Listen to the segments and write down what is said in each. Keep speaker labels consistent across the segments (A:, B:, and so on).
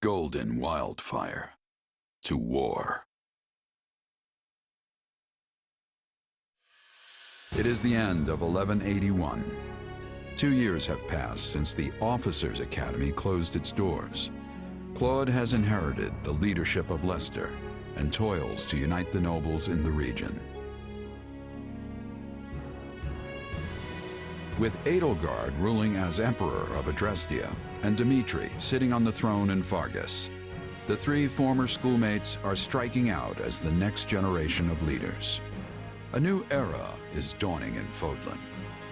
A: golden wildfire to war. It is the end of 1181. 2 years have passed since the Officers' Academy closed its doors. Claude has inherited the leadership of Leicester and toils to unite the nobles in the region. With Edelgard ruling as Emperor of Adrestia and Dimitri sitting on the throne in Fargus, the three former schoolmates are striking out as the next generation of leaders. A new era is dawning in Fodlan,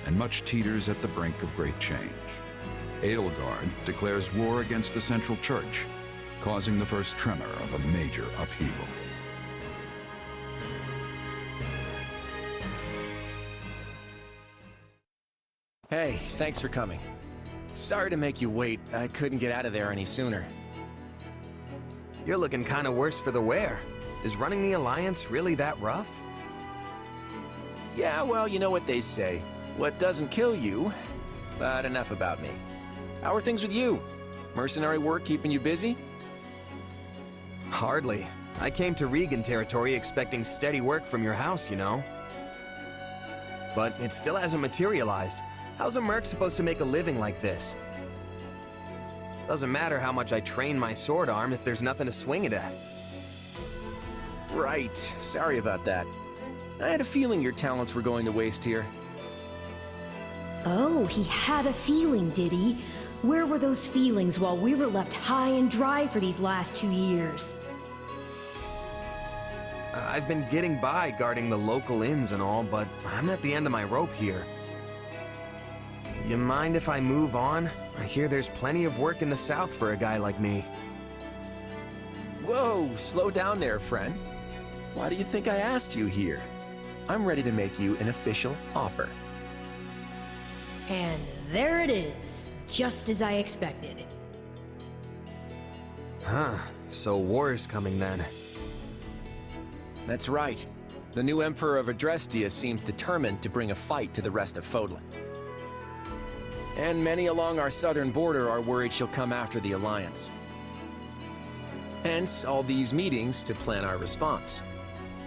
A: and much teeters at the brink of great change. Edelgard declares war against the Central Church, causing the first tremor of a major upheaval.
B: Hey, thanks for coming. Sorry to make you wait. I couldn't get out of there any sooner.
C: You're looking kinda worse for the wear. Is running the Alliance really that rough?
B: Yeah, well, you know what they say. What doesn't kill you, but enough about me. How are things with you? Mercenary work keeping you busy?
C: Hardly. I came to Regan territory expecting steady work from your house, you know. But it still hasn't materialized. How's a merc supposed to make a living like this? Doesn't matter how much I train my sword arm if there's nothing to swing it at.
B: Right. Sorry about that. I had a feeling your talents were going to waste here.
D: Oh, he had a feeling, did he? Where were those feelings while we were left high and dry for these last 2 years?
C: I've been getting by guarding the local inns and all, but I'm at the end of my rope here. You mind if I move on? I hear there's plenty of work in the south for a guy like me.
B: Whoa, slow down there, friend. Why do you think I asked you here? I'm ready to make you an official offer.
D: And there it is, just as I expected.
C: Huh, so war's coming then.
B: That's right. The new Emperor of Adrestia seems determined to bring a fight to the rest of Fodlan. And many along our southern border are worried she'll come after the Alliance. Hence, all these meetings to plan our response.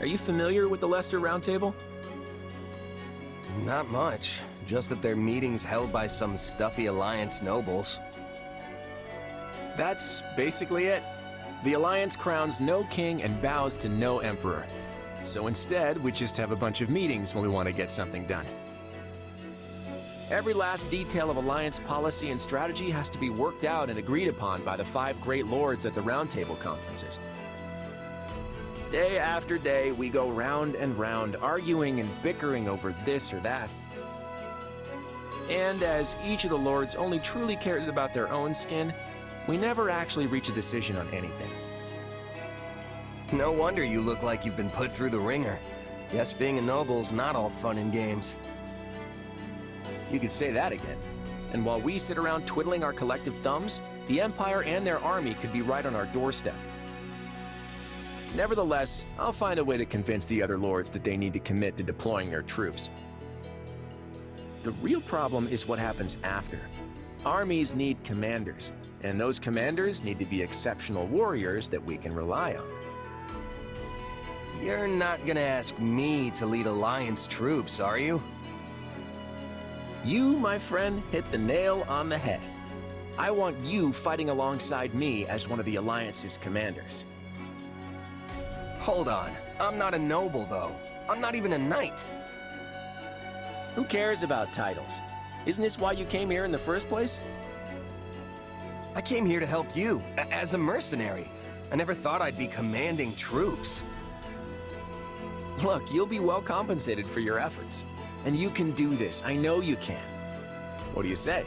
B: Are you familiar with the Leicester Round Table?
C: Not much, just that they're meetings held by some stuffy Alliance nobles.
B: That's basically it. The Alliance crowns no king and bows to no emperor. So instead, we just have a bunch of meetings when we want to get something done. Every last detail of Alliance policy and strategy has to be worked out and agreed upon by the 5 great lords at the Round Table conferences. Day after day, we go round and round, arguing and bickering over this or that. And as each of the lords only truly cares about their own skin, we never actually reach a decision on anything.
C: No wonder you look like you've been put through the ringer. Guess being a noble's not all fun and games.
B: You could say that again. And while we sit around twiddling our collective thumbs, the Empire and their army could be right on our doorstep. Nevertheless, I'll find a way to convince the other lords that they need to commit to deploying their troops. The real problem is what happens after. Armies need commanders, and those commanders need to be exceptional warriors that we can rely on.
C: You're not gonna ask me to lead Alliance troops, are you?
B: You, my friend, hit the nail on the head. I want you fighting alongside me as one of the Alliance's commanders.
C: Hold on, I'm not a noble though. I'm not even a knight.
B: Who cares about titles? Isn't this why you came here in the first place?
C: I came here to help you, as a mercenary. I never thought I'd be commanding troops.
B: Look, you'll be well compensated for your efforts. And you can do this, I know you can. What do you say?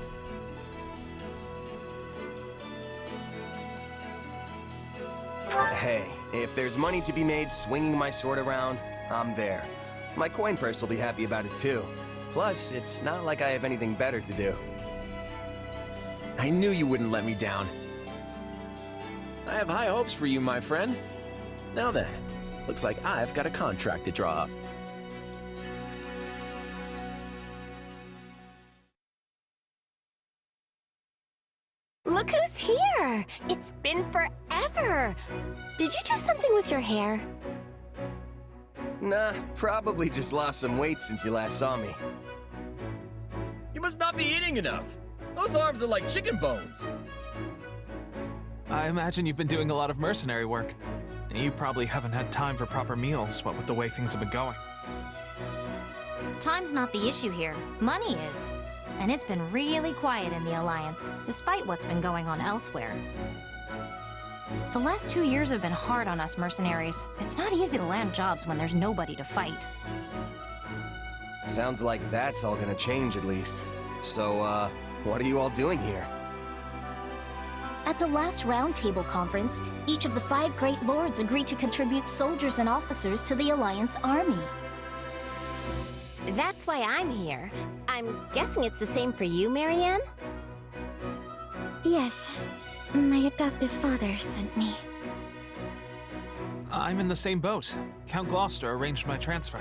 C: Hey, if there's money to be made swinging my sword around, I'm there. My coin purse will be happy about it too. Plus, it's not like I have anything better to do.
B: I knew you wouldn't let me down. I have high hopes for you, my friend. Now then, looks like I've got a contract to draw up.
E: Look who's here! It's been forever! Did you do something with your hair?
C: Nah, probably just lost some weight since you last saw me.
F: You must not be eating enough. Those arms are like chicken bones.
G: I imagine you've been doing a lot of mercenary work. You probably haven't had time for proper meals, what with the way things have been going.
H: Time's not the issue here. Money is. And it's been really quiet in the Alliance, despite what's been going on elsewhere. The last 2 years have been hard on us mercenaries. It's not easy to land jobs when there's nobody to fight.
C: Sounds like that's all gonna change at least. So, what are you all doing here?
H: At the last Roundtable conference, each of the 5 Great Lords agreed to contribute soldiers and officers to the Alliance army.
E: That's why I'm here. I'm guessing it's the same for you, Marianne?
I: Yes. My adoptive father sent me.
G: I'm in the same boat. Count Gloucester arranged my transfer.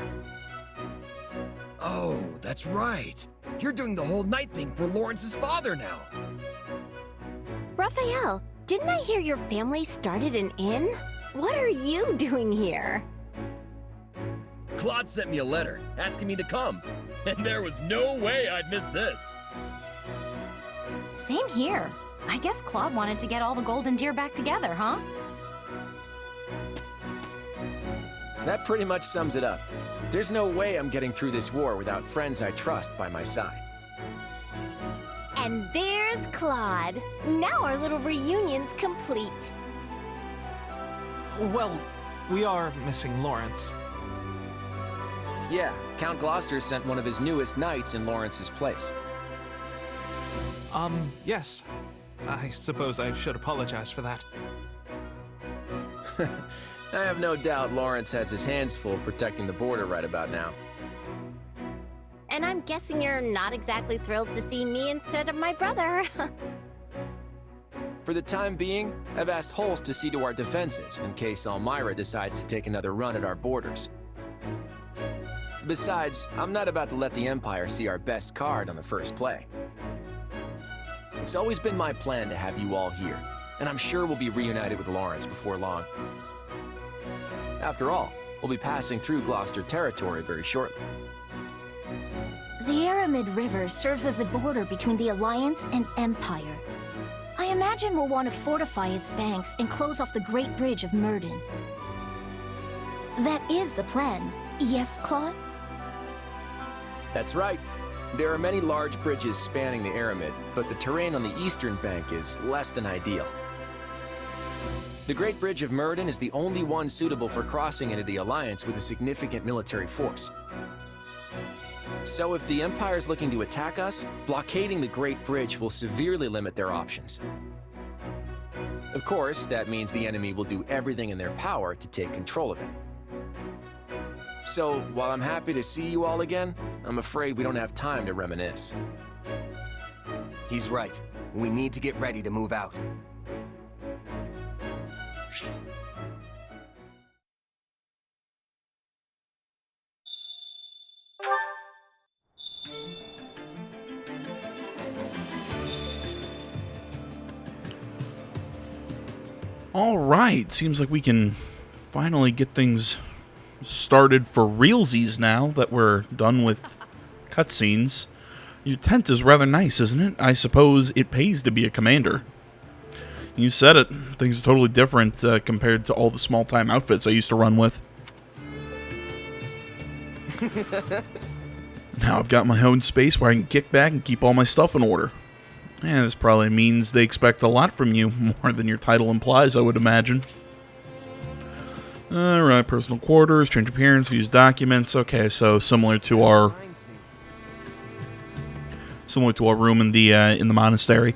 F: Oh, that's right. You're doing the whole night thing for Lawrence's father now.
E: Raphael, didn't I hear your family started an inn? What are you doing here?
F: Claude sent me a letter asking me to come, and there was no way I'd miss this.
H: Same here. I guess Claude wanted to get all the golden deer back together, huh?
B: That pretty much sums it up. There's no way I'm getting through this war without friends I trust by my side.
E: And there's Claude. Now our little reunion's complete.
G: Well, we are missing Lawrence.
B: Yeah, Count Gloucester sent one of his newest knights in Lawrence's place.
G: Yes. I suppose I should apologize for that.
B: I have no doubt Lawrence has his hands full protecting the border right about now.
E: And I'm guessing you're not exactly thrilled to see me instead of my brother.
B: For the time being, I've asked Holst to see to our defenses in case Elmira decides to take another run at our borders. Besides, I'm not about to let the Empire see our best card on the first play. It's always been my plan to have you all here, and I'm sure we'll be reunited with Lawrence before long. After all, we'll be passing through Gloucester territory very shortly.
H: The Aramid River serves as the border between the Alliance and Empire. I imagine we'll want to fortify its banks and close off the Great Bridge of Myrden. That is the plan, yes, Claude?
B: That's right. There are many large bridges spanning the Aramid, but the terrain on the eastern bank is less than ideal. The Great Bridge of Myrden is the only one suitable for crossing into the Alliance with a significant military force. So if the Empire is looking to attack us, blockading the Great Bridge will severely limit their options. Of course, that means the enemy will do everything in their power to take control of it. So, while I'm happy to see you all again, I'm afraid we don't have time to reminisce.
C: He's right. We need to get ready to move out.
J: All right, seems like we can finally get things started for realsies now that we're done with cutscenes. Your tent is rather nice, isn't it? I suppose it pays to be a commander. You said it. Things are totally different compared to all the small-time outfits I used to run with. Now I've got my own space where I can kick back and keep all my stuff in order. Yeah, this probably means they expect a lot from you, more than your title implies, I would imagine. Alright, personal quarters, change appearance, views documents. Okay, so similar to our room in the monastery.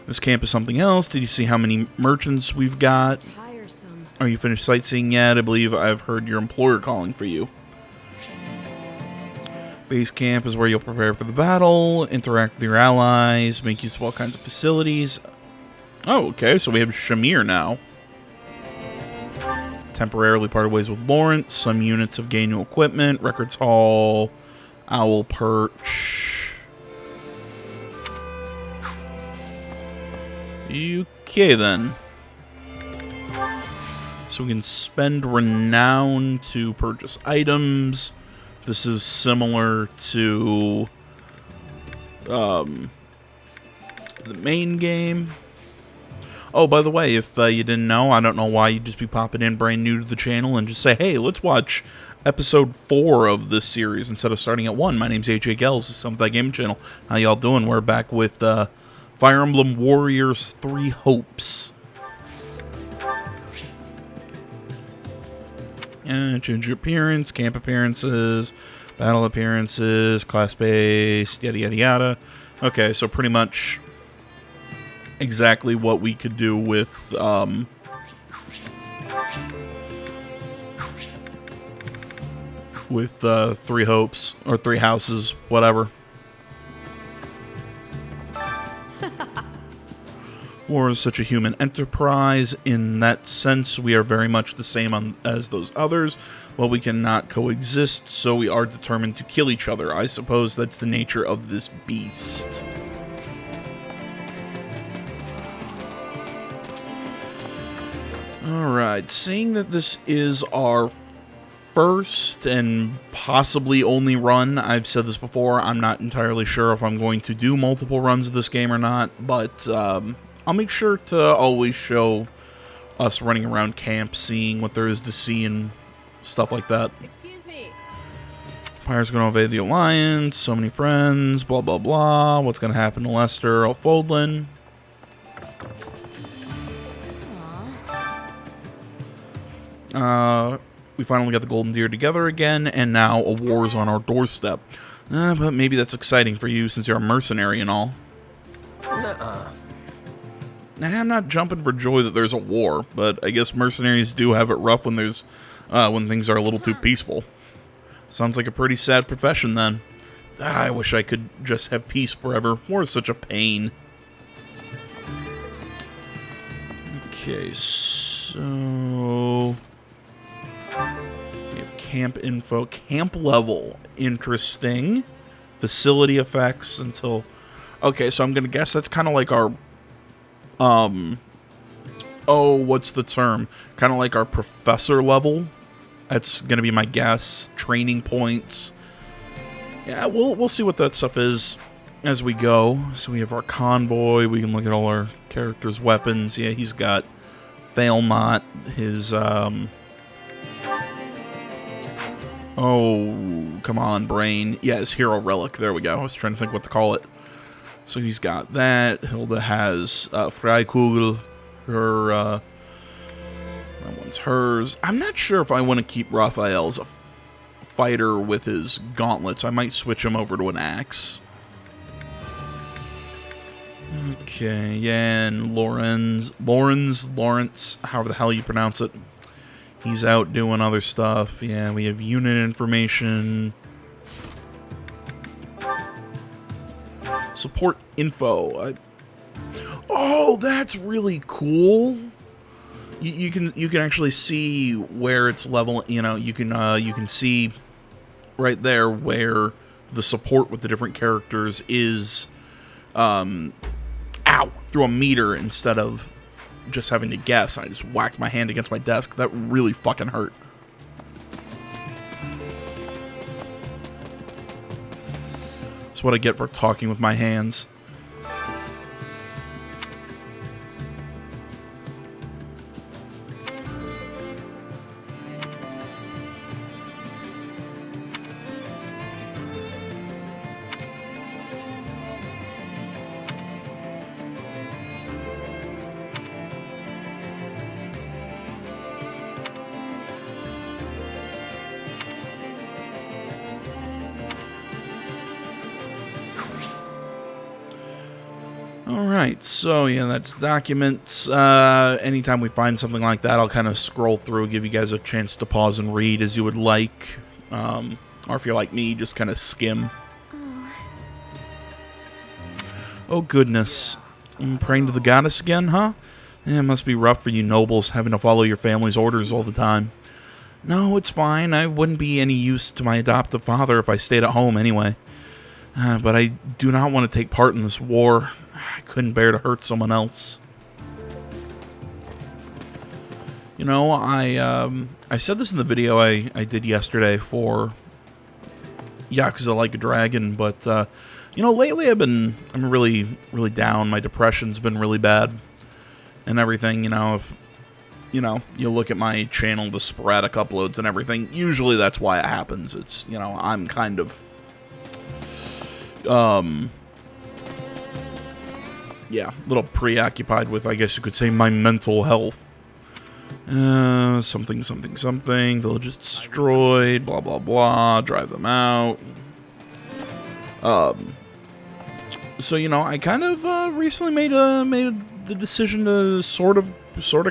J: This camp is something else. Did you see how many merchants we've got?
D: Tiresome.
J: Are you finished sightseeing yet? I believe I've heard your employer calling for you. Base camp is where you'll prepare for the battle, interact with your allies, make use of all kinds of facilities. Oh, okay, so we have Shamir now. Temporarily parted ways with Lawrence. Some units have gained new equipment. Records Hall, Owl Perch. Okay, then. So we can spend renown to purchase items. This is similar to the main game. Oh, by the way, if you didn't know, I don't know why you'd just be popping in brand new to the channel and just say, hey, let's watch episode 4 of this series instead of starting at 1. My name's AJ Gels, this is Something That Game Channel. How y'all doing? We're back with Fire Emblem Warriors 3 Hopes. Change your appearance, camp appearances, battle appearances, class-based, yada yada yada. Okay, so pretty much exactly what we could do with Three Hopes, or Three Houses, whatever. War is such a human enterprise. In that sense, we are very much the same as those others. Well, we cannot coexist, so we are determined to kill each other. I suppose that's the nature of this beast. Alright, seeing that this is our first and possibly only run, I've said this before, I'm not entirely sure if I'm going to do multiple runs of this game or not, but I'll make sure to always show us running around camp, seeing what there is to see and stuff like that.
K: Excuse me.
J: Empire's going to invade the Alliance, so many friends, blah blah blah. What's going to happen to Lester or Foldlin? We finally got the Golden Deer together again, and now a war is on our doorstep. But maybe that's exciting for you since you're a mercenary and all. I'm not jumping for joy that there's a war, but I guess mercenaries do have it rough when there's when things are a little too peaceful. Sounds like a pretty sad profession then. I wish I could just have peace forever. War is such a pain. Okay, so we have camp info, camp level, interesting. Facility effects until. Okay, so I'm gonna guess that's kind of like our. Oh, what's the term? Kind of like our professor level. That's gonna be my guess. Training points. Yeah, we'll see what that stuff is as we go. So we have our convoy. We can look at all our characters' weapons. Yeah, he's got Failmont. His oh, come on, brain. Yeah, his hero relic. There we go. I was trying to think what to call it. So he's got that. Hilda has Freikugel. Her, that one's hers. I'm not sure if I want to keep Raphael as a fighter with his gauntlets. I might switch him over to an axe. Okay, yeah, and Lawrence, however the hell you pronounce it. He's out doing other stuff. Yeah, we have unit information. Support info. Oh, that's really cool. You can actually see where it's level. You know, you can see right there where the support with the different characters is. Through a meter instead of just having to guess. I just whacked my hand against my desk. That really fucking hurt. That's what I get for talking with my hands. Alright, so yeah, that's documents. Anytime we find something like that, I'll kind of scroll through, give you guys a chance to pause and read as you would like. Or if you're like me, just kind of skim. Oh goodness. I'm praying to the goddess again, huh? Yeah, it must be rough for you nobles, having to follow your family's orders all the time. No, it's fine. I wouldn't be any use to my adoptive father if I stayed at home anyway. But I do not want to take part in this war. I couldn't bear to hurt someone else. You know, I said this in the video I did yesterday for Yakuza Like a Dragon, but you know, lately I'm really down. My depression's been really bad and everything. You know, if you look at my channel, the sporadic uploads and everything, usually that's why it happens. It's, you know, I'm kind of yeah, a little preoccupied with, I guess you could say, my mental health. Something, village is destroyed, blah, blah, blah, drive them out. So, you know, I kind of, recently made the decision to sort of,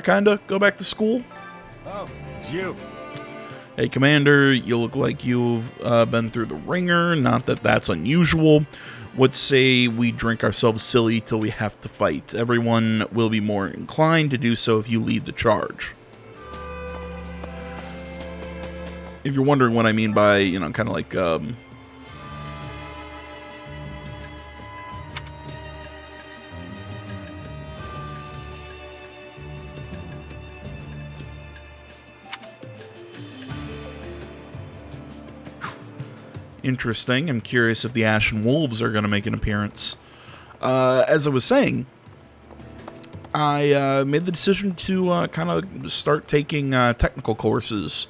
J: kind of go back to school.
F: Oh, it's you.
J: Hey, Commander, you look like you've, been through the ringer, not that that's unusual. What say we drink ourselves silly till we have to fight? Everyone will be more inclined to do so if you lead the charge. If you're wondering what I mean by, you know, kind of like, interesting. I'm curious if the Ashen Wolves are going to make an appearance. As I was saying, I made the decision to kind of start taking technical courses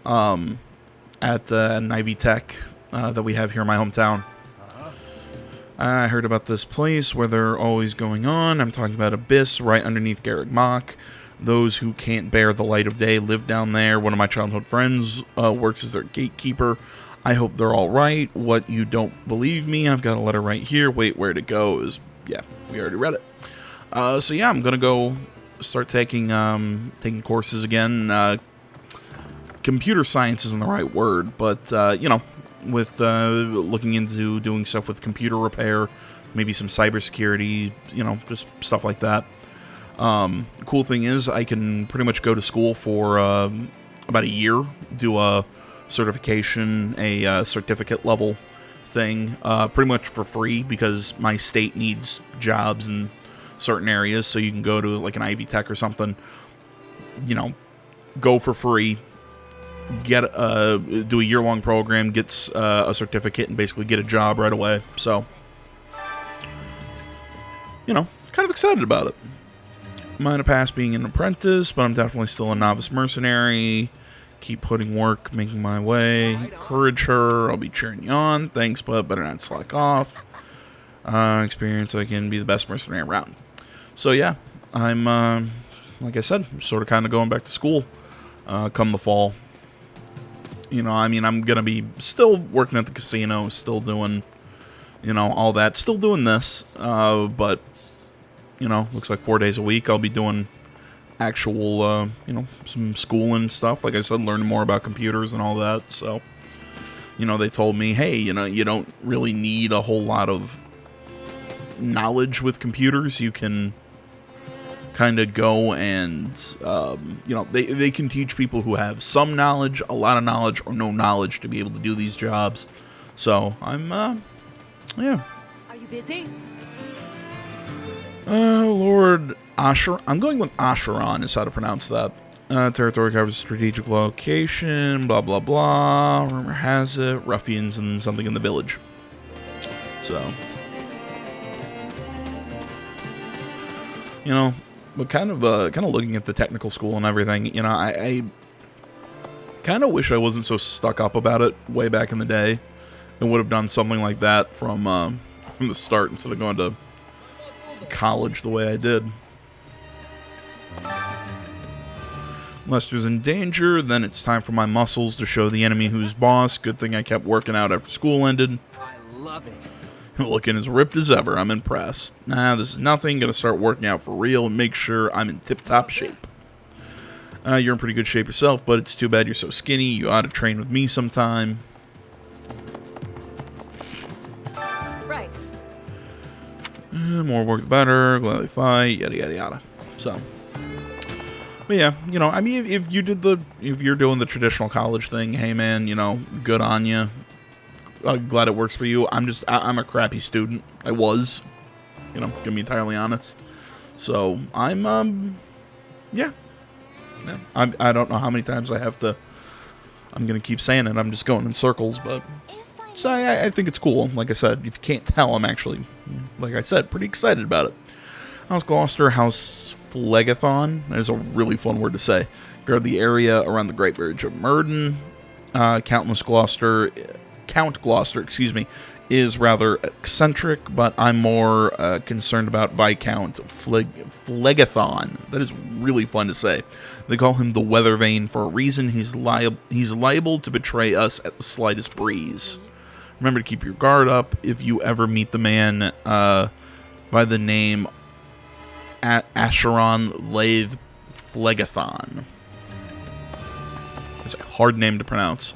J: at an Ivy Tech that we have here in my hometown. I heard about this place where they're always going on. I'm talking about Abyss, right underneath Garreg Mach. Those who can't bear the light of day live down there. One of my childhood friends works as their gatekeeper. I hope they're all right. What, you don't believe me? I've got a letter right here. Wait, where to go? Yeah, we already read it. So yeah, I'm gonna go start taking courses again. Computer science isn't the right word, but you know, with looking into doing stuff with computer repair, maybe some cybersecurity, you know, just stuff like that. Cool thing is, I can pretty much go to school for about a year, do a certification, a certificate level thing, pretty much for free, because my state needs jobs in certain areas. So you can go to like an Ivy Tech or something, you know, go for free, get do a year-long program, gets a certificate, and basically get a job right away. So, you know, kind of excited about it. Might have passed being an apprentice, but I'm definitely still a novice mercenary. Keep putting work, making my way. Encourage her. I'll be cheering you on. Thanks, but better not slack off. Experience, I can be the best mercenary around. So yeah, I'm, like I said, sort of kind of going back to school come the fall. You know, I mean, I'm going to be still working at the casino, still doing, you know, all that. Still doing this, but, you know, looks like 4 days a week I'll be doing actual, you know, some schooling and stuff. Like I said, learning more about computers and all that. So, you know, they told me, hey, you know, you don't really need a whole lot of knowledge with computers. You can kind of go and, you know, they can teach people who have some knowledge, a lot of knowledge, or no knowledge to be able to do these jobs. So, I'm, yeah.
K: Are you busy?
J: Lord Asher. I'm going with Asheron is how to pronounce that. Territory covers strategic location, blah, blah, blah. Rumor has it, ruffians and something in the village. So, you know, but kind of looking at the technical school and everything, you know, I kind of wish I wasn't so stuck up about it way back in the day, and would have done something like that from the start instead of going to college the way I did. Lester's in danger, then it's time for my muscles to show the enemy who's boss. Good thing I kept working out after school ended.
C: I love it.
J: Looking as ripped as ever, I'm impressed. Nah, this is nothing, gonna start working out for real and make sure I'm in tip-top shape. You're in pretty good shape yourself, but it's too bad you're so skinny. You ought to train with me sometime.
K: Right.
J: More work the better, gladly fight, yada yada yada. So, but yeah, you know, I mean, if you're doing the traditional college thing, hey man, you know, good on you. Glad it works for you. I'm a crappy student. I was, you know, gonna be entirely honest. So I'm, yeah, Yeah, I don't know how many times I have to. I'm going to keep saying it. I'm just going in circles, but so I think it's cool. Like I said, if you can't tell, I'm actually, like I said, pretty excited about it. House Gloucester, House Phlegathon. That is a really fun word to say. Guard the area around the Great Bridge of Murden. Count Gloucester, is rather eccentric, but I'm more concerned about Viscount Phlegathon. That is really fun to say. They call him the Weather Vane for a reason. He's liable to betray us at the slightest breeze. Remember to keep your guard up if you ever meet the man by the name Acheron Lathe Phlegathon. It's a hard name to pronounce.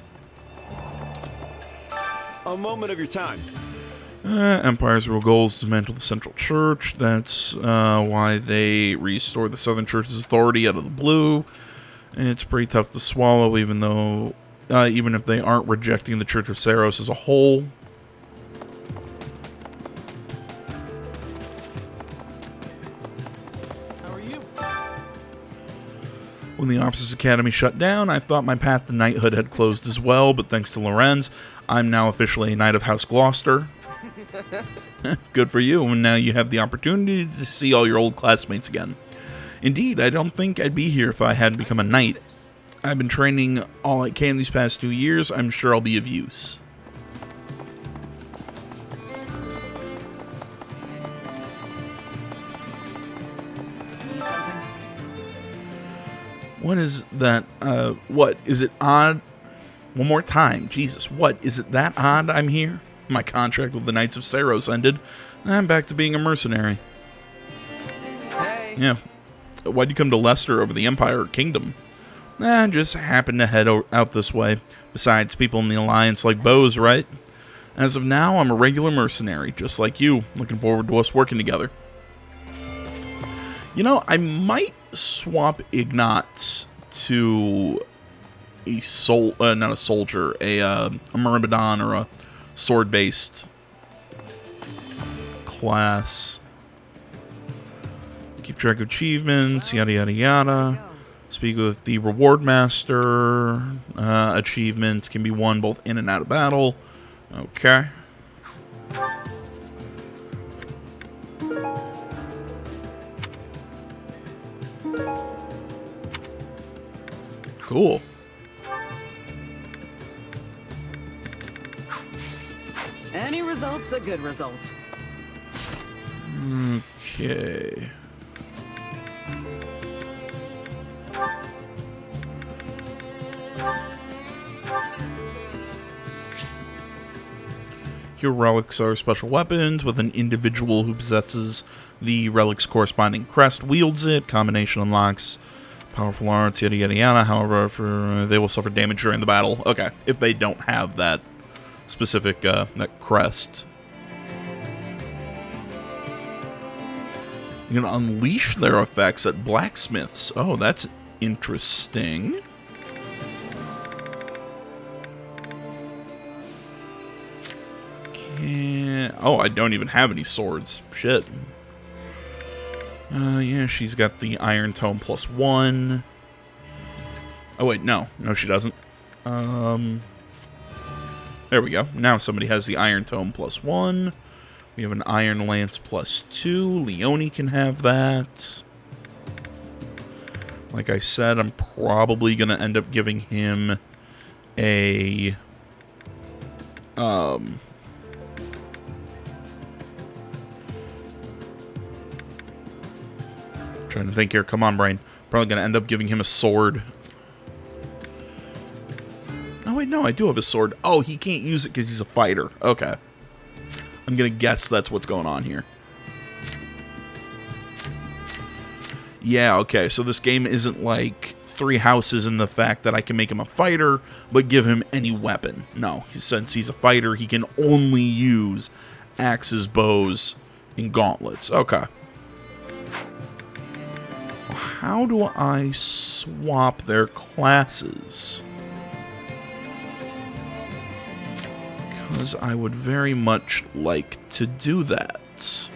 L: A moment of your time.
J: Empire's real goal is to dismantle the Central Church. That's why they restored the Southern Church's authority out of the blue. It's pretty tough to swallow, even if they aren't rejecting the Church of Saros as a whole.
G: How are you?
J: When the Officers Academy shut down, I thought my path to knighthood had closed as well, but thanks to Lorenz, I'm now officially a Knight of House Gloucester. Good for you, and now you have the opportunity to see all your old classmates again. Indeed, I don't think I'd be here if I hadn't become a knight. I've been training all I can these past 2 years. I'm sure I'll be of use. What is that? What? Is it odd? One more time. Jesus, what? Is it that odd I'm here? My contract with the Knights of Saros ended, and I'm back to being a mercenary.
C: Hey.
J: Yeah. Why'd you come to Leicester over the Empire or Kingdom? Just happened to head out this way. Besides, people in the Alliance like bows, right? As of now, I'm a regular mercenary, just like you. Looking forward to us working together. You know, I might swap Ignatz to a not a soldier, a Myrmidon or a sword-based class. Keep track of achievements, yada yada yada. Speak with the reward master. Achievements can be won both in and out of battle. Okay. Cool.
K: Any result's a good result.
J: Okay. Your relics are special weapons with an individual who possesses the relic's corresponding crest wields it. Combination unlocks powerful arts, yada yada yada. However, they will suffer damage during the battle. Okay, if they don't have that specific that crest. You can unleash their effects at blacksmiths. Oh, that's interesting. Oh, I don't even have any swords. Shit. Yeah, she's got the Iron Tome +1. Oh, wait, no. No, she doesn't. There we go. Now somebody has the Iron Tome +1. We have an Iron Lance +2. Leone can have that. Like I said, I'm probably going to end up giving him a... Trying to think here. Come on, brain. Probably going to end up giving him a sword. Oh, wait, no. I do have a sword. Oh, he can't use it because he's a fighter. Okay. I'm going to guess that's what's going on here. Yeah, okay. So this game isn't like Three Houses in the fact that I can make him a fighter, but give him any weapon. No, since he's a fighter, he can only use axes, bows, and gauntlets. Okay. How do I swap their classes? Because I would very much like to do that.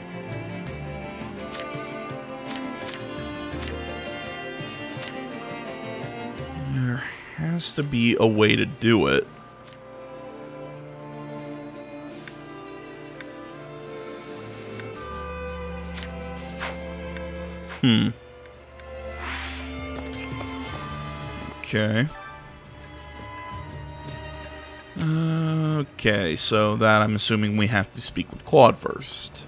J: There has to be a way to do it. Okay. Okay, so that I'm assuming we have to speak with Claude first.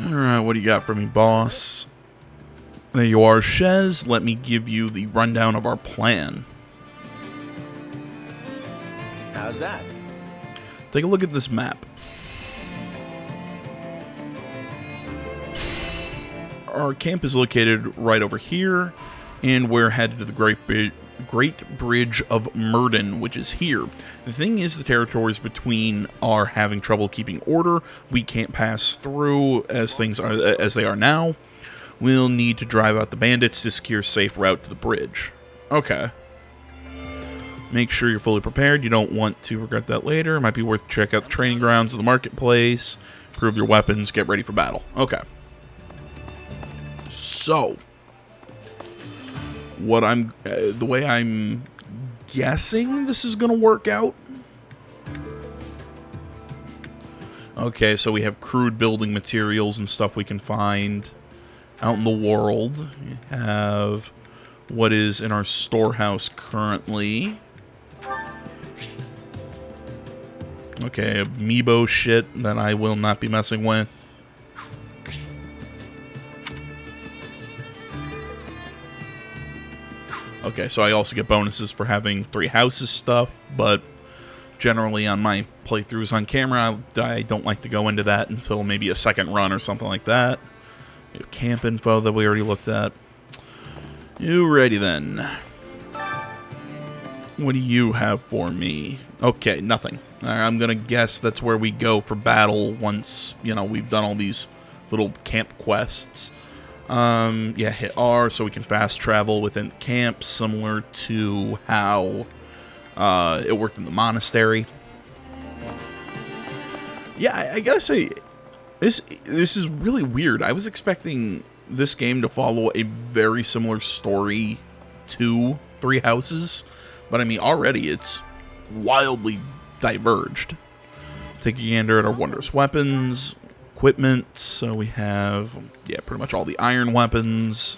J: Alright, what do you got for me, boss? There you are, Shez. Let me give you the rundown of our plan.
B: How's that?
J: Take a look at this map. Our camp is located right over here, and we're headed to the Great Bridge of Murden, which is here. The thing is, the territories between are having trouble keeping order. We can't pass through as things are as they are now. We'll need to drive out the bandits to secure a safe route to the bridge. Okay. Make sure you're fully prepared. You don't want to regret that later. It might be worth to check out the training grounds of the marketplace. Improve your weapons. Get ready for battle. Okay. So, what the way I'm guessing this is going to work out. Okay, so we have crude building materials and stuff we can find out in the world. We have what is in our storehouse currently. Okay, amiibo shit that I will not be messing with. Okay, so I also get bonuses for having 3 houses stuff, but generally on my playthroughs on camera, I don't like to go into that until maybe a second run or something like that. We have camp info that we already looked at. You ready then? What do you have for me? Okay, nothing. I'm gonna guess that's where we go for battle once, you know, we've done all these little camp quests. Yeah, hit R so we can fast travel within camp, similar to how it worked in the monastery. Yeah, I gotta say, this is really weird. I was expecting this game to follow a very similar story to Three Houses, but I mean, already it's wildly diverged. Take a gander at our wondrous weapons. Equipment, so we have, yeah, pretty much all the iron weapons.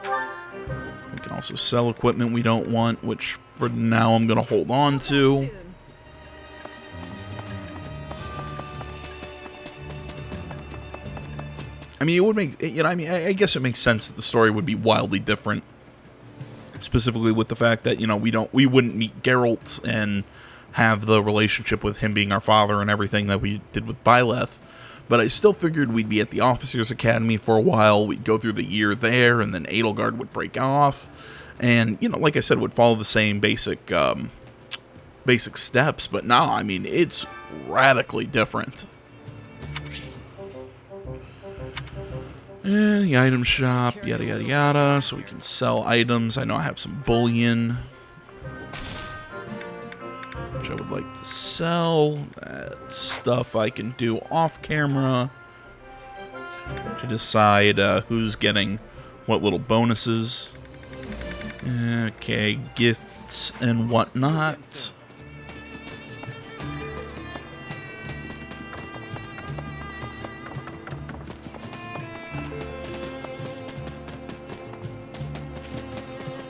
J: We can also sell equipment we don't want, which for now I'm going to hold on to. I mean, it would make, you know, I mean, I guess it makes sense that the story would be wildly different. Specifically with the fact that, you know, we wouldn't meet Geralt and have the relationship with him being our father and everything that we did with Byleth. But I still figured we'd be at the Officers Academy for a while, we'd go through the year there, and then Edelgard would break off. And, you know, like I said, would follow the same basic steps, but no, I mean, it's radically different. And the item shop, yada yada yada, so we can sell items. I know I have some bullion, which I would like to sell. That stuff I can do off camera to decide who's getting what little bonuses. Okay, gifts and whatnot.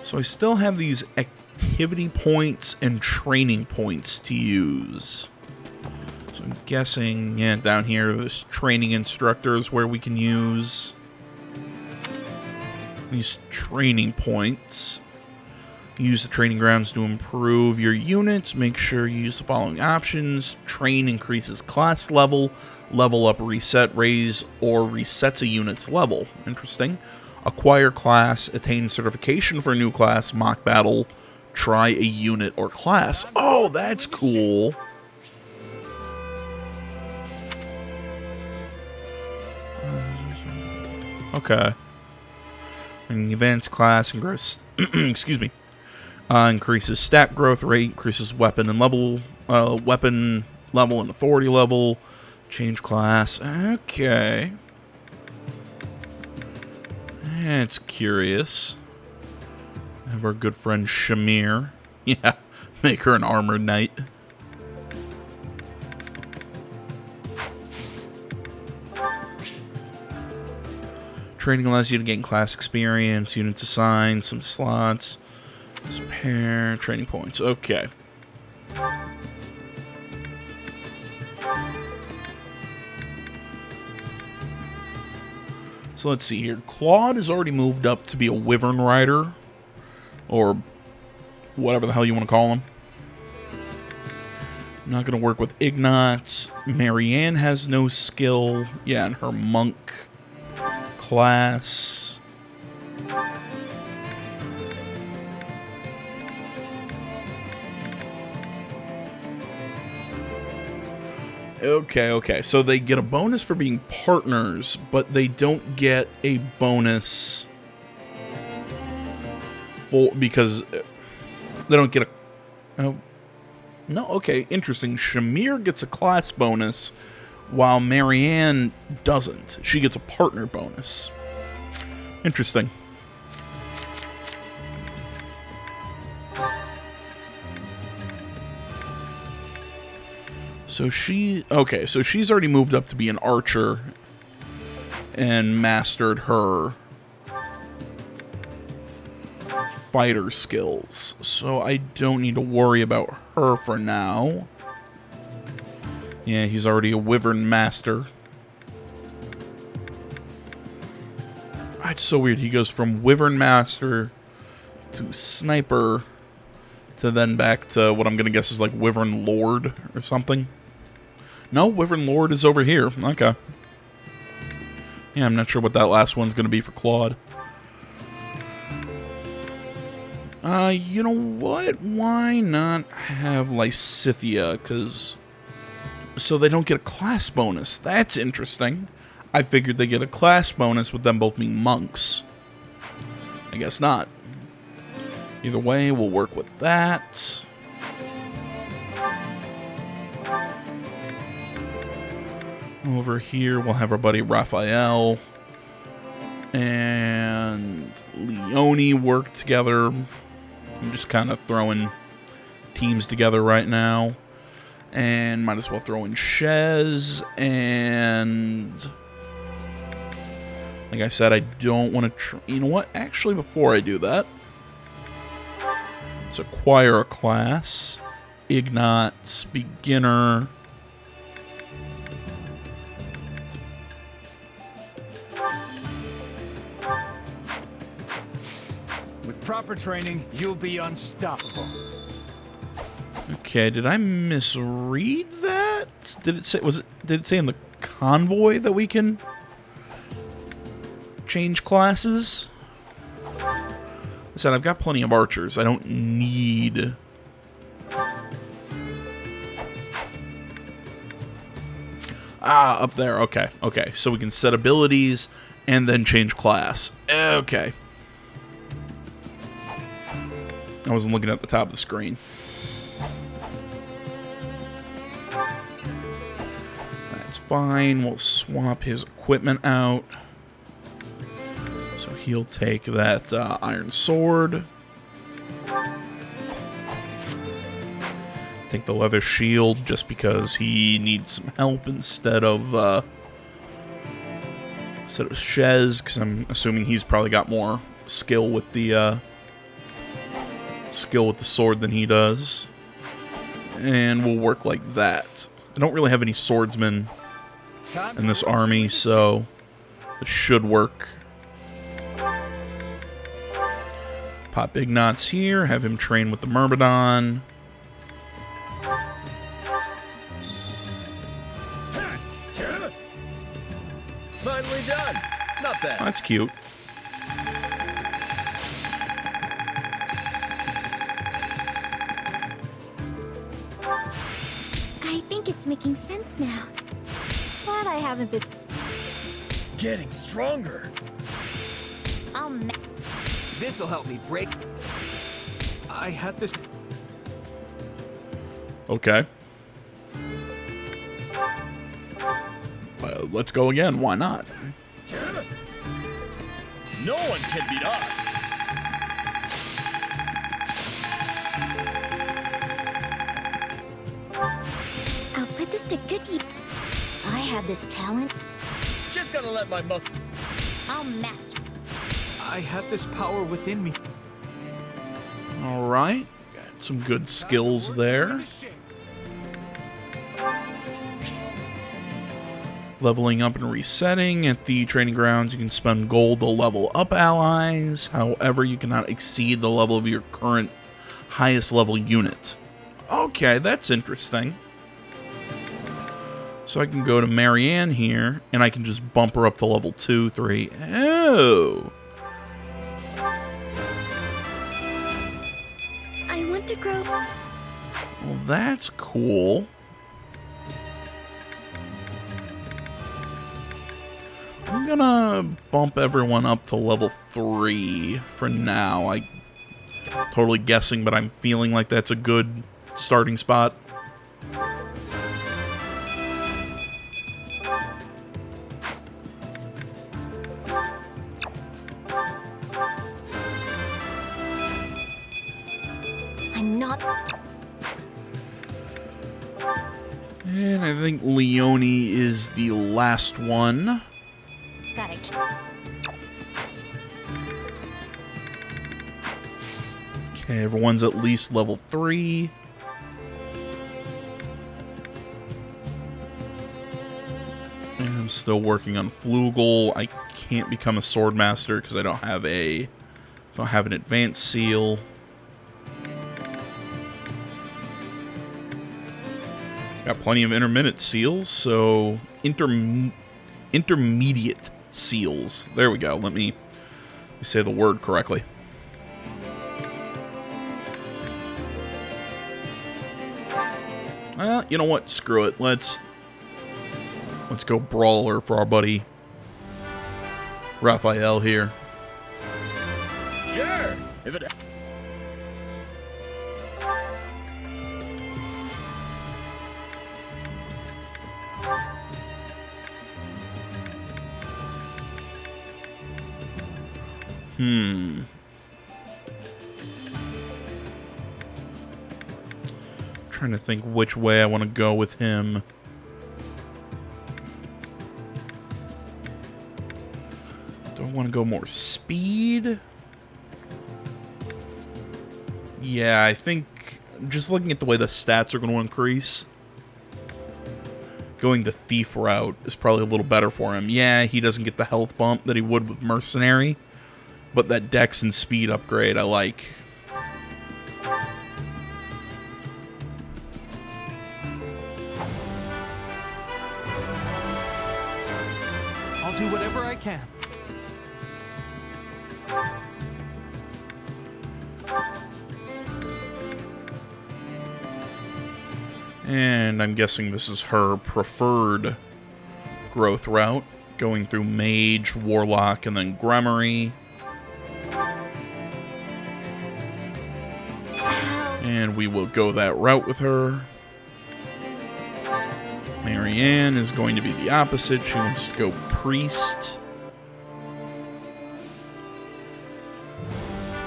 J: So I still have these activity points and training points to use. So I'm guessing, yeah, down here, there's training instructors where we can use these training points. Use the training grounds to improve your units. Make sure you use the following options. Train increases class level. Level up, reset, raise, or resets a unit's level. Interesting. Acquire class. Attain certification for a new class. Mock battle. Try a unit or class. Oh, that's cool. Okay. An advanced class and gross. Excuse me. Increases stat growth rate, increases weapon and level, weapon level and authority level. Change class. Okay. It's curious. Have our good friend Shamir. Yeah, make her an armored knight. Training allows you to gain class experience, units assigned, some slots. Pair training points. Okay. So let's see here. Claude has already moved up to be a Wyvern Rider, or whatever the hell you want to call him. Not going to work with Ignatz. Marianne has no skill. Yeah, and her monk class. Okay. So they get a bonus for being partners, but they don't get a bonus for because they don't get a. No, okay, interesting. Shamir gets a class bonus, while Marianne doesn't. She gets a partner bonus. Interesting. So so she's already moved up to be an archer and mastered her fighter skills. So I don't need to worry about her for now. Yeah, he's already a Wyvern Master. That's so weird. He goes from Wyvern Master to Sniper to then back to what I'm going to guess is like Wyvern Lord or something. No, Wyvern Lord is over here. Okay. Yeah, I'm not sure what that last one's going to be for Claude. You know what? Why not have Lysithia? Because... so they don't get a class bonus. That's interesting. I figured they get a class bonus with them both being monks. I guess not. Either way, we'll work with that. Over here, we'll have our buddy Raphael and Leone work together. I'm just kind of throwing teams together right now. And might as well throw in Shez. And like I said, I don't want to... you know what? Actually, before I do that, let's acquire a class. Ignatz, beginner.
M: With proper training, you'll be unstoppable.
J: Okay, did I misread that? Did it say did it say in the convoy that we can change classes? I said I've got plenty of archers. I don't need... up there. Okay. So we can set abilities and then change class. Okay. I wasn't looking at the top of the screen. That's fine. We'll swap his equipment out. So he'll take that iron sword. Take the leather shield just because he needs some help instead of Shez, because I'm assuming he's probably got more skill with the sword than he does. And we'll work like that. I don't really have any swordsmen in this army, so it should work. Pop Ignatz here, have him train with the Myrmidon.
F: Finally done. Not bad.
J: That's cute.
I: I think it's making sense now.
H: Glad I haven't been.
F: Getting stronger.
C: This'll help me break.
G: I had this.
J: Okay. Let's go again. Why not?
F: No one can beat us.
H: I'll put this to good use. I had this talent.
F: Just gotta let my muscle.
H: I'll master.
G: I had this power within me.
J: All right. Got some good skills there. Leveling up and resetting. At the training grounds, you can spend gold to level up allies. However, you cannot exceed the level of your current highest level unit. Okay, that's interesting. So I can go to Marianne here, and I can just bump her up to level 2, 3. Oh!
I: I want to grow.
J: Well, that's cool. I'm gonna bump everyone up to level 3 for now. I'm totally guessing, but I'm feeling like that's a good starting spot.
H: I'm not.
J: And I think Leone is the last one.
H: Gotta keep.
J: Okay, everyone's at least level 3. And I'm still working on Flugel. I can't become a swordmaster because I don't have an advanced seal. Got plenty of intermittent seals, so intermediate seals. There we go. Let me say the word correctly. Well, you know what? Screw it. Let's go brawler for our buddy Raphael here.
F: Sure. If it.
J: Trying to think which way I want to go with him. Do I want to go more speed? Yeah, I think just looking at the way the stats are going to increase, going the thief route is probably a little better for him. Yeah, he doesn't get the health bump that he would with mercenary, but that dex and speed upgrade I like.
G: I'll do whatever I can.
J: And I'm guessing this is her preferred growth route, going through Mage, Warlock, and then Grummery. And we will go that route with her. Marianne is going to be the opposite. She wants to go Priest.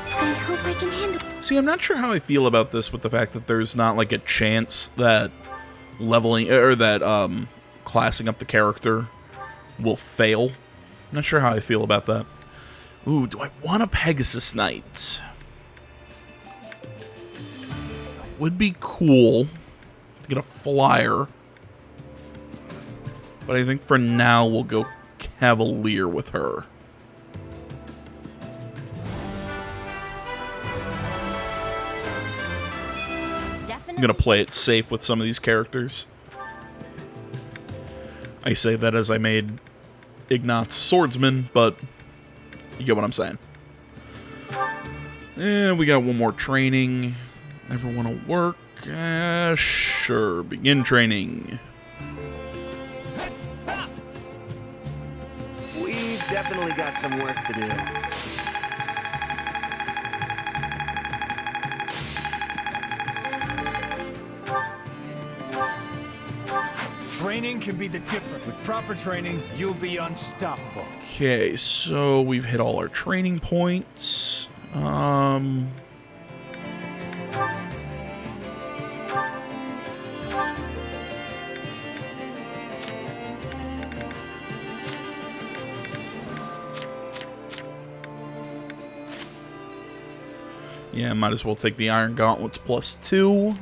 I: I hope I can handle.
J: See, I'm not sure how I feel about this with the fact that there's not like a chance that leveling or that classing up the character will fail. I'm not sure how I feel about that. Ooh, do I want a Pegasus Knight? Would be cool to get a flyer. But I think for now we'll go Cavalier with her. going to play it safe with some of these characters. I say that as I made Ignat's swordsman, but you get what I'm saying. And we got one more training. Ever want to work? Sure. Begin training.
C: We've definitely got some work to do.
M: Training can be the difference. With proper training, you'll be unstoppable.
J: Okay, so we've hit all our training points. Yeah, might as well take the Iron Gauntlets +2.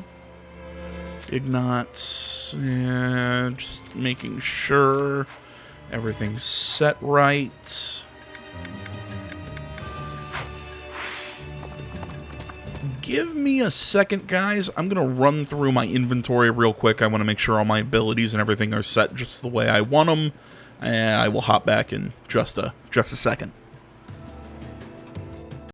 J: Ignat's, yeah, just making sure everything's set right. Give me a second, guys. I'm going to run through my inventory real quick. I want to make sure all my abilities and everything are set just the way I want them. And I will hop back in just a second.